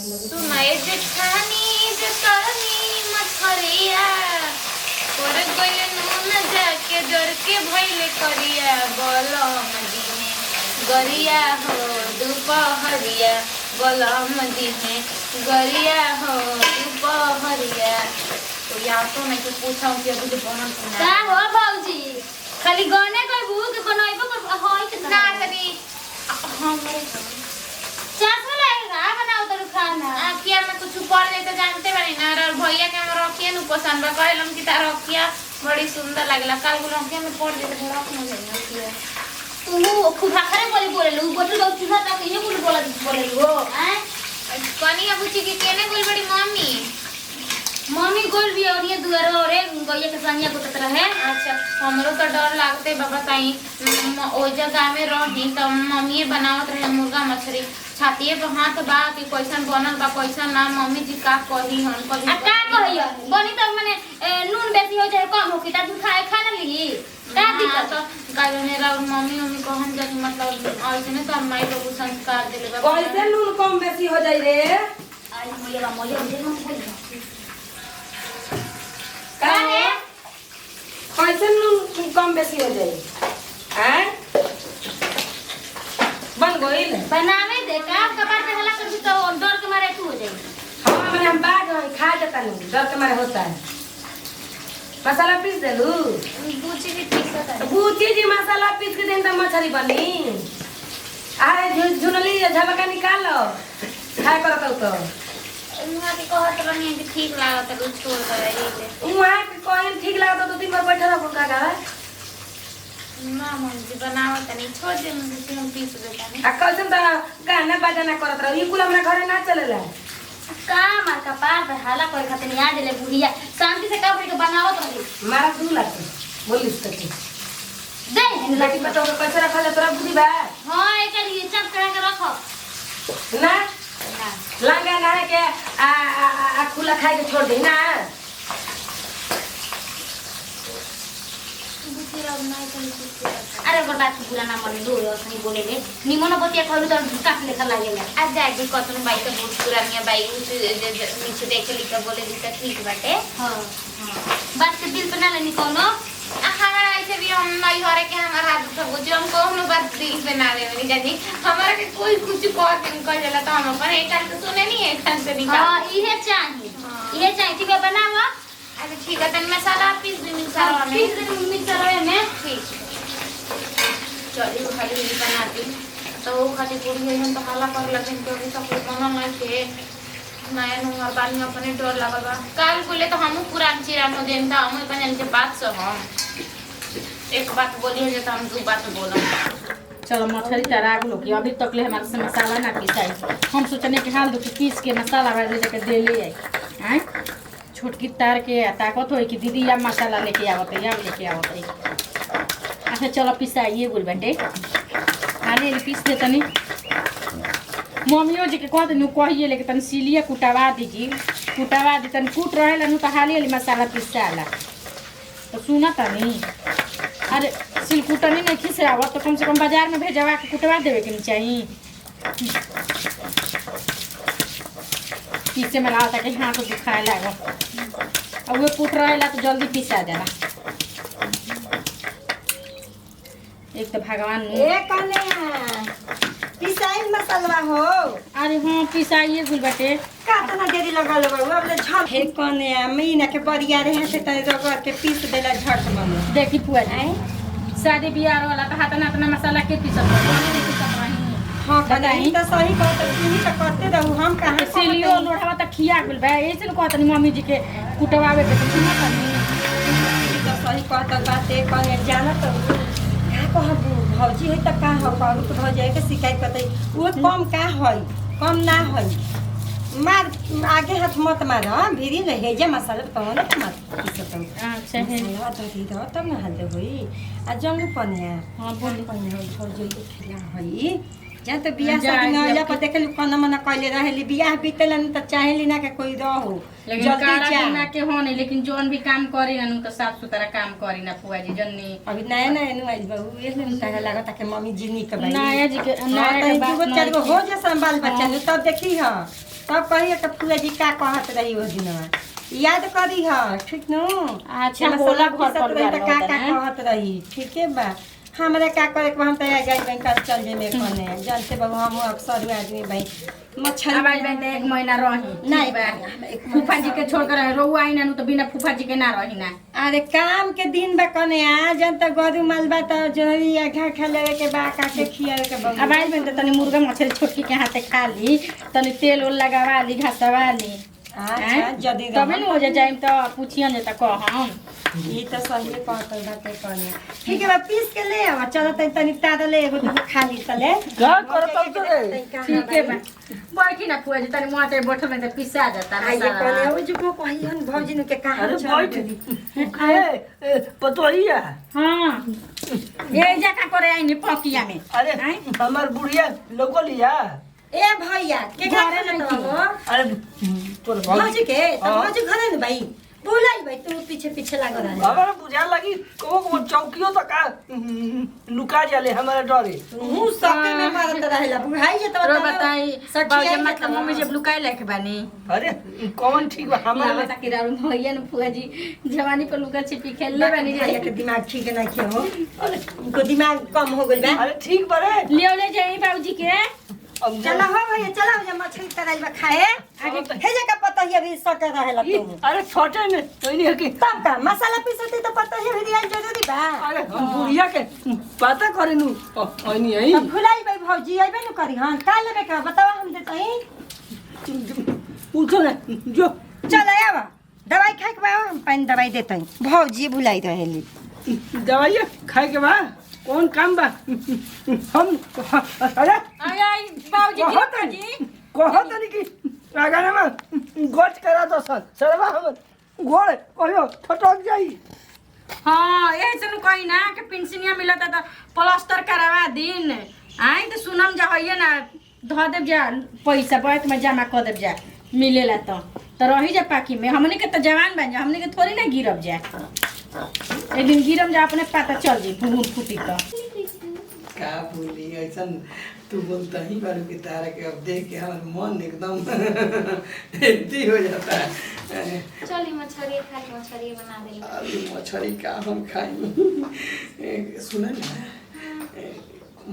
सुनाए जेठानी जतनी मछरिया और गइले नून जाके डर के भइले करिया गलम दिने गरिया हो दोपहरिया गलम दिने गरिया हो दोपहरिया। तो यहाँ तो मैं कुछ पूछा कि अभी तो बनल का हो भौजी खाली गाने करबू कि बनाइबो कर होय के ना तनी हमरे चाचा लगेगा बनाओ तो खाना किया मैं कुछ पढ़ ले तो जानते बानी ना और भैया के हमर रखिए नु पसंद बा कहलम कि तार रखिया बड़ी सुंदर लागला कल को रखिया में पढ़ ले तो रख न जाइए किया तू खूब खरे बोले लो बोतल दो चूहा तक ये बोले हो हैं कनी अब पूछी कि केने बोल बड़ी मम्मी मम्मी गोल भी और ये दुआर और गैया के संगिया गुतत रहे। अच्छा हमरो तो डर लागते बाबा ताई ओ जगह में रही त मम्मी बनावत रहे मुर्गा मछली छातीए पे हाथ बा कि कैसन बनल बा कैसन ना मम्मी जी का कही हन कही आ का कहियो बनी त माने नून बेसी हो जाए कम हो कि ता तू खाए खा ना ली का दिक्कत तो गाजनेरा और मम्मी कहन जा मतलब ऐसे तो माई लोग संस्कार देले बा कैसे नून कम बेसी हो जाई रे आई मोले दे मत बोल का है कैसे नून कम बेसी हो जाई हैं बन गइल बनावे दे का कबार पे हला कर तो डर के मारे तू हो जाई। हां मैंने हम बाग खा जाता नहीं डर के मारे होता है मसाला पीस देलू पूछी कि ठीक है बूची जी मसाला पीस के देन त मछली बनी आए झुनली झबका निकालो खाए करत तो उहाँ के कहत रहनी कि ठीक लागत है छोड़ दे ये वहां के कोई ठीक लागत तो 3 बार बैठा रहो का गा ना मम्मी बनावत नहीं छोड़ दे मुझे हम पीस देता नहीं आ कैसन त गाना बजाना करत रहो ई कुल हमरा घरे ना चलेला का मार का पार पे हाला करे खातिर याद ले बुढ़िया शांति से का के बनावत रही मारा तू लागत बोलिस तक दे लड़की पतो के कैसे रखल है तोरा बुद्धि बा हां एक लिए चप करा के रखो ना लंगा ना के आ खुला खाए के छोड़ दे ना अरे ओकर बात पूरा ना मन दो सही बोले ले निमन बतिया कहलु त काट लेखा लागेला आज जाके कतन बाई तो बहुत पुरानी बाई नीचे देख लिख बोले दी त ठीक बाटे हां बात के दिल पे ना लेनी कोनो हमारा ऐसे भी हम नहीं हो रहे कि हमारा हाथ सब जो हम कोनो बात दिल पे ना ले जानी हमारा के कोई कुछ कह के निकल जाला तो हम अपन एक तो सुने नहीं है खान से निकाल हां इहे चाहिए ठीक है बनावा अरे ठीक है तन मसाला पीस दे मिक्सर में पीस दे मिक्सर में ठीक चलिए खाली बनाती तो वो खाली पूरी है तो हाला कर लगे तो अभी सब बना नहीं के नया नुंगर बाद में अपने डर लगल बा काल बोले तो हम पुरान चिरान हो देन था हम बन के बात से हम एक बात बोली है तो हम दो बात बोलम चलो मछली तरा गलो कि अभी तक ले हमारे से मसाला ना पीसाई हम सोचने कि हाल दो कि पीस के मसाला वाले लेके दे ले आई हैं छोटकी तार के ताकत होई कि दीदी या मसाला लेके आवत है या लेके आवत है अच्छा चलो पिसाइए गुल बेटे आने पीस दे तनी मम्मियों जी के कह दे कहिए लेके तनी सिलिए कुटवा दीजिए कुटवा दी तनी कूट रहेला नु तो हाली हाली मसाला पिसाला तो सुना तनी अरे सिलकुटनी नहीं खिसे आवत तो कम से कम बाजार में भेजवा के कुटवा देवे के चाहिए पीसे में लाता के हाथ तो दुखाए लागो अब वो कूट रहेला तो जल्दी पिसा जाला एक तो भगवान ए कने पिसाइल मसाला हो अरे हाँ पिसाइए गुल बाटे कातना देरी लगल बा अब ले झट हे कने महीना के बरिया रहे से त रगड़ के पीस देला झट में देखी पुआ जी शादी बियाह वाला तो हाथ ना मसाला के पीसत रही हां कदाई त सही बात तू त करते रहू हम कहां सिलियो लोढ़वा तक खिया गुल बा ऐसे न कहतनी मम्मी जी के कुटवावे के तो सुना तनी त सही कहत बात ए कने जाना त का कहबू भौजी है त का हो करू तो भौजी के शिकायत करते वो कम का होई कम ना होई मार आगे हाथ मत मार भिरी ले हेजा मसाला पवन मत पीसत अच्छा है मसाला तो दी दो तब ना हल्दे होई आ जंग पनिया हां बोली पनिया भौजी के खिला होई जा तो बियाह शादी में आइला पर देखलु कना मना कहले रहली बियाह बीतल न त चाहेली ना के कोई रहो लेकिन कारा ना के हो नहीं लेकिन जोन भी काम करी ना तो साफ सुथरा काम करी ना फुआ जी जन्नी अभी नया नया नु आइल बहू एले न तहे लागत के मम्मी जिनी के भाई नया जी के नया के बात चार गो हो जा संभाल बच्चा नु तब देखी ह तब कहिए कि फुआ जी का कहत रही वो दिनवा याद करी ह ठीक नु। अच्छा एमे होला सब घर सब परिवार रही त का का कहत रही ठीक है बा। हमरा का करे के हम त गई बैंक चल जे में कोने जानते बाबू हम अक्सर आदमी भाई मच्छर अब आज बैंक एक महीना रही नहीं बा फूफा जी के छोड़ कर रोआ आई ना तो बिना फूफा जी के ना रही ना। अरे काम के दिन बा कने आ जन त गरु मालबा त जोरी आखा खा लेवे के बा काटे खियावे के बा। अब आज में तनी मुर्गा मछली छोटकी के हाथे खा ली तनी तेल उल लगावा ली घसवा ली अच्छा जदी तबे न हो जाए तो पूछियन जे त कहम ई त सही कहत बाटे कने ठीक है बा पीस के ले आवा चलो तनी तादा ले एगो तू खा ली तले का करत रे ठीक है बा बैठी ना फुआ जी तनी मोटे बैठल में त पिसा जाता आइए कने ओ जो को कहियन भौजी नु के कहां अरे बैठ ए पतोहिया हां ये जा का करे आई नि पकिया में अरे हमर बुढ़िया लोकलिया ए भैया के घरे न तो अरे तोर भौजी के त भौजी घरे न भाई बोलाई भाई तू पीछे पीछे लाग रहा है हमरा बुझा लगी को चौकियो त का लुका जाले हमरा डरे तू सके में मारत रहेला बुढ़ाई जे तो बताई बाजे मतलब मम्मी जब लुकाए लायक बानी अरे कौन ठीक बा हमरा हमरा तक राउन भैया न फुआ जी जवानी पर लुका छिपी खेलले बानी भैया के दिमाग ठीक नहीं के हो उनको दिमाग कम हो गइल बा अरे ठीक बारे लियो ले जाई बाबूजी के चलो हो भैया चलो जा मछली तराई बा खाए आगे भेजे का पता ही अभी सके रहेला तू अरे छोटे में तो नहीं है कि तब का मसाला पीसते तो पता ही भी रियल जरूरी बा अरे हम बुढ़िया के पता करे नु ओनी आई अब भुलाई भाई भौजी आइबे न करी हां का लेबे का बतावा हम देतई पूछो ना जो चल आवा दवाई खाए के बा हम पानी दवाई देतई भौजी भुलाई रहेली दवाई खाए के बा कौन काम बा हम अरे आई आई बाबूजी के जी कहो तनी कि आगाने में गोच करा दो सरवा हम गोड़ कहियो ठटक जाई हां ए जनु कहि ना कि पेंशनिया मिलता त प्लास्टर करावा दिन आई त सुनम जा होइए ना ध देब जा पैसा बैंक में जमा कर देब जा मिलेला तो रही जा पाकी में हमने के त जवान बन जा हमने के थोड़ी ना गिरब जा एक दिन गिरम जा अपने पता चल जी फूट फूटी तो का बोली ऐसा तू बोलता ही बारू की तारा के अब देख के हमारा मन एकदम एती हो जाता है। चली मछली खा के मछली बना दे। अभी मछली का हम खाई सुना ना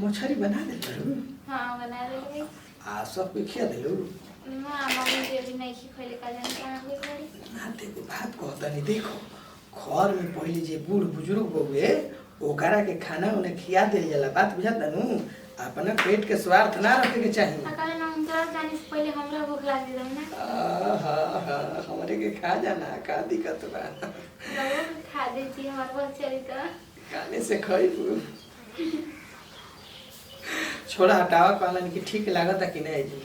मछली बना दे बारू हां बना दे आ सब के खिया देलू ना मम्मी जे भी नहीं खिले का जान कहां गई बड़ी ना देखो बात कहता नहीं देखो घर में पहले जे बूढ़ बुजुर्ग बउए ओकरा के खाना उन्हें खिया देल जाला बात बुझाता नु अपना पेट के स्वार्थ ना रखे के चाहिए अकल ना उनका जाने से पहले हमरा भूख लग रही ना हां हमरे के खा जाना का दिक्कत बा लोगों खा देती हमारे बहुत चली तो खाने से खाई छोड़ा हटावा कहलन कि ठीक लागत कि नहीं जी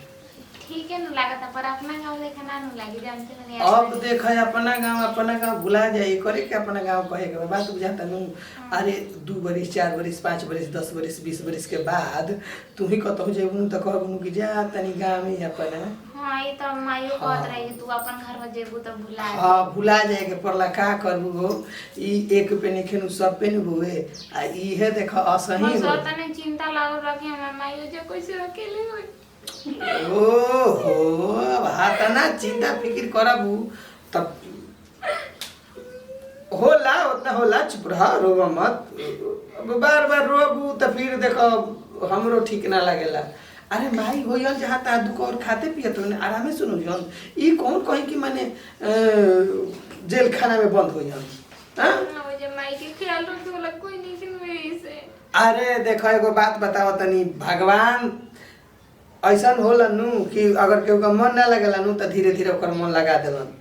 ठीक है ना लागत पर अपना गांव लेखा ना लागी जानते नहीं अब देख अपना गांव भुला जाए करे के अपना गांव कहे के बात बुझाता नु अरे 2 बरिस 4 बरिस 5 बरिस 10 बरिस 20 बरिस के बाद तू ही कतहु जेबू त कहबू कि जा तनी गांव में अपना हां ये तो माइयो कहत रही तू अपन घर में जेबू तो भुला हां भुला जाए के पड़ला का करबू हो ई एक पे नहीं खेनु सब पे न होए आ ई है देख असही हो बस तने चिंता लागल रखे हम माइयो जे कैसे अकेले होई ओहो अब हाथना चिंता फिक्र करबू तब होला उतना होला चुप रह रोवा मत अब बार बार रोबू तो फिर देखो हमरो ठीक ना लगेला अरे माई होयल जहाँ ता दुख और खाते पियत हो आरामे सुनो जन ई कौन कहीं कि माने जेल खाना में बंद होयल हां वो जे माई के ख्याल रखे वाला कोई नहीं कि मेरी से अरे देखो एगो बात बताओ तनी भगवान ऐसा होला नु कि अगर केहू का मन ना लगेला नु तो धीरे धीरे ओकर मन लगा देलन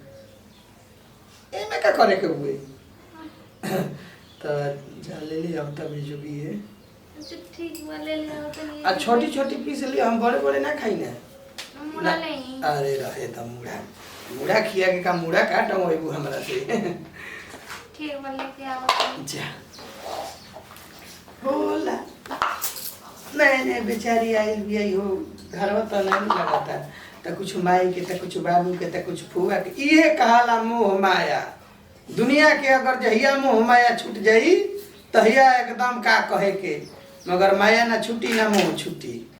एमे का करे के हुए तो जा ले ले अब तब जो भी है अच्छा ठीक वाले ले आओ तो आ छोटी छोटी पीस लिए हम बड़े बड़े ना खाई ना मुड़ा नहीं अरे रहे तो मुड़ा मुड़ा खिया के का मुड़ा काट होइबू हमरा से ठीक वाले के आओ जा होला नहीं बेचारी आई भी आई हो घर में तो नहीं लगाता तो कुछ माई के तो कुछ बाबू के तो कुछ फुआ के ये कहाला मोह माया दुनिया के अगर जहिया मोह माया छूट जाई तहिया एकदम का कहे के मगर माया ना छूटी ना मोह छूटी